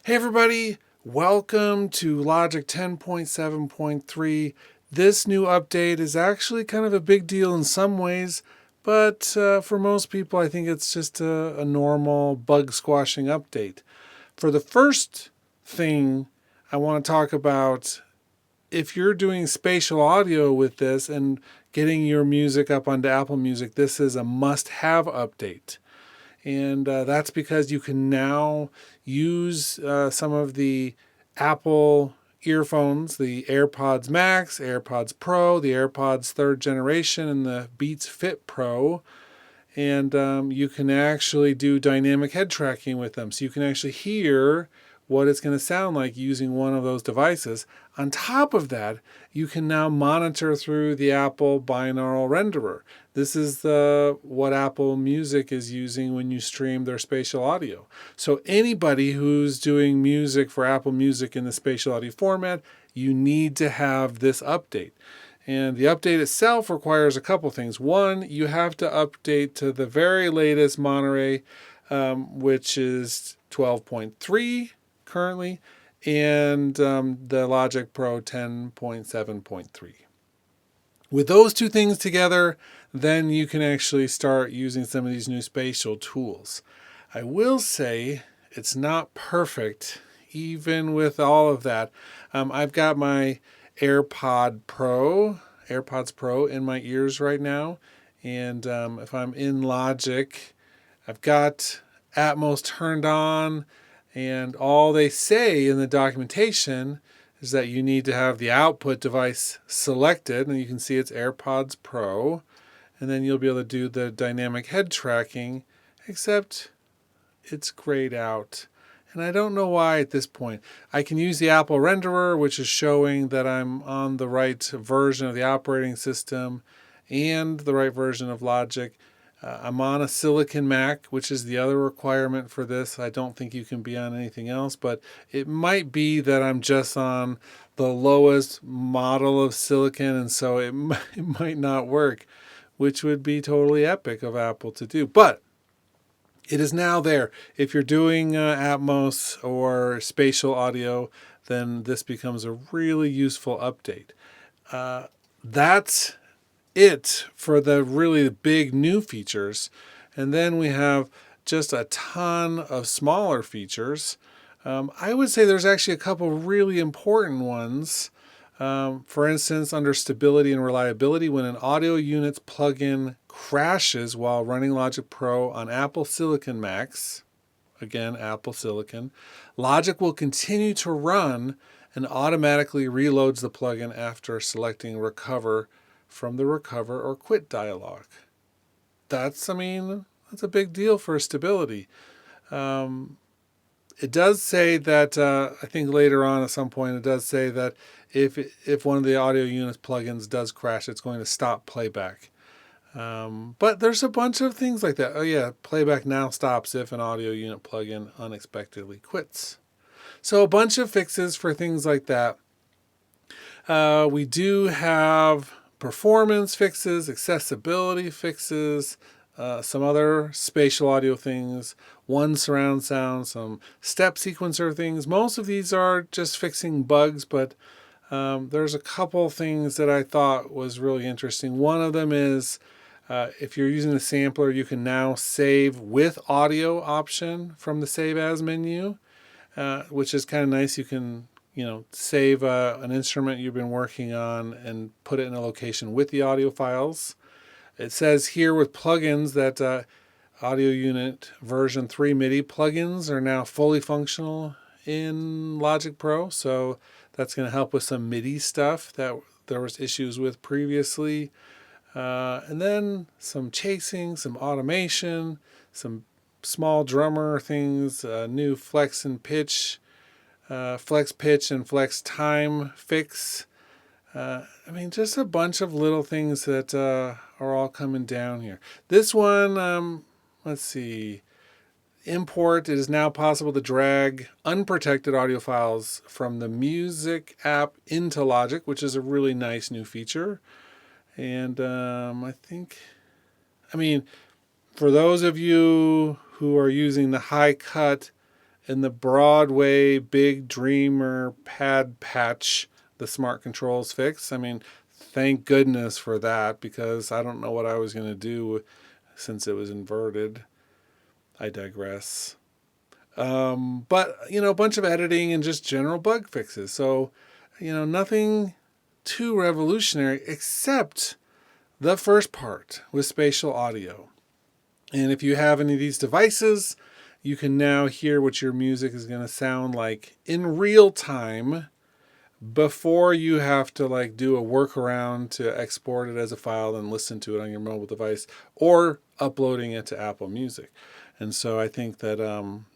Hey everybody, welcome to Logic 10.7.3. This new update is actually kind of a big deal in some ways, but for most people I think it's just a normal bug squashing update. For the first thing I want to talk about, if you're doing spatial audio with this and getting your music up onto Apple Music, this is a must-have update. And that's because you can now use some of the Apple earphones, the AirPods Max, AirPods Pro, the AirPods third generation, and the Beats Fit Pro. And you can actually do dynamic head tracking with them. So you can actually hear what it's going to sound like using one of those devices. On top of that, you can now monitor through the Apple binaural renderer. This is what Apple Music is using when you stream their spatial audio. So anybody who's doing music for Apple Music in the spatial audio format, you need to have this update. And the update itself requires a couple things. One, you have to update to the very latest Monterey, which is 12.3 currently, and the Logic Pro 10.7.3. With those two things together, then you can actually start using some of these new spatial tools. I will say it's not perfect, even with all of that. I've got my AirPods Pro in my ears right now. And if I'm in Logic, I've got Atmos turned on, and all they say in the documentation is that you need to have the output device selected, and you can see it's AirPods Pro, and then you'll be able to do the dynamic head tracking, except it's grayed out. And I don't know why at this point. I can use the Apple renderer, which is showing that I'm on the right version of the operating system and the right version of Logic. I'm on a Silicon Mac, which is the other requirement for this. I don't think you can be on anything else, but it might be that I'm just on the lowest model of Silicon, and so it might not work, which would be totally epic of Apple to do. But it is now there. If you're doing Atmos or spatial audio, then this becomes a really useful update. That's it for the really big new features. And then we have just a ton of smaller features. I would say there's actually a couple really important ones. For instance, under stability and reliability, when an audio unit's plugin crashes while running Logic Pro on Apple Silicon Macs, again, Apple Silicon, Logic will continue to run and automatically reloads the plugin after selecting recover from the recover or quit dialog. That's a big deal for stability. It does say that, I think later on at some point, it does say that if one of the audio units plugins does crash, it's going to stop playback. But there's a bunch of things like that. Oh yeah, playback now stops if an audio unit plugin unexpectedly quits. So a bunch of fixes for things like that. We do have performance fixes, accessibility fixes, some other spatial audio things, one surround sound, some step sequencer things. Most of these are just fixing bugs, but there's a couple things that I thought was really interesting. One of them is if you're using the sampler, you can now save with audio option from the Save As menu, which is kind of nice. You can save an instrument you've been working on and put it in a location with the audio files. It says here with plugins that Audio Unit version 3 MIDI plugins are now fully functional in Logic Pro, so that's going to help with some MIDI stuff that there was issues with previously. And then some chasing, some automation, some small drummer things, new flex pitch and flex time fix. Just a bunch of little things that are all coming down here. This one, let's see. Import. It is now possible to drag unprotected audio files from the Music app into Logic, which is a really nice new feature. And for those of you who are using the high cut in the Broadway Big Dreamer pad patch, the smart controls fix. I mean, thank goodness for that, because I don't know what I was going to do since it was inverted. I digress. But, a bunch of editing and just general bug fixes. So, nothing too revolutionary except the first part with spatial audio. And if you have any of these devices, you can now hear what your music is going to sound like in real time before you have to do a workaround to export it as a file and listen to it on your mobile device or uploading it to Apple Music. And so I think that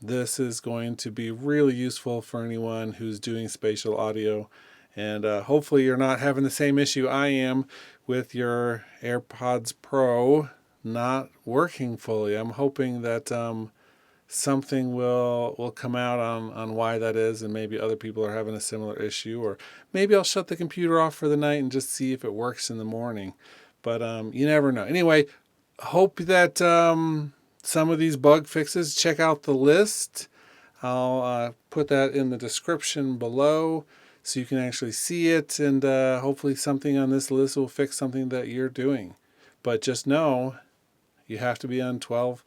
this is going to be really useful for anyone who's doing spatial audio. And hopefully you're not having the same issue I am with your AirPods Pro not working fully. I'm hoping that something will come out on why that is, and maybe other people are having a similar issue, or maybe I'll shut the computer off for the night and just see if it works in the morning. But you never know. Anyway, hope that some of these bug fixes, check out the list. I'll put that in the description below so you can actually see it, and hopefully something on this list will fix something that you're doing. But just know you have to be on 12.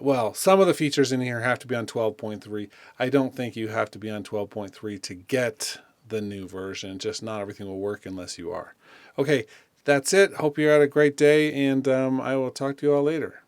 Well, some of the features in here have to be on 12.3. I don't think you have to be on 12.3 to get the new version. Just not everything will work unless you are. Okay, that's it. Hope you had a great day, and I will talk to you all later.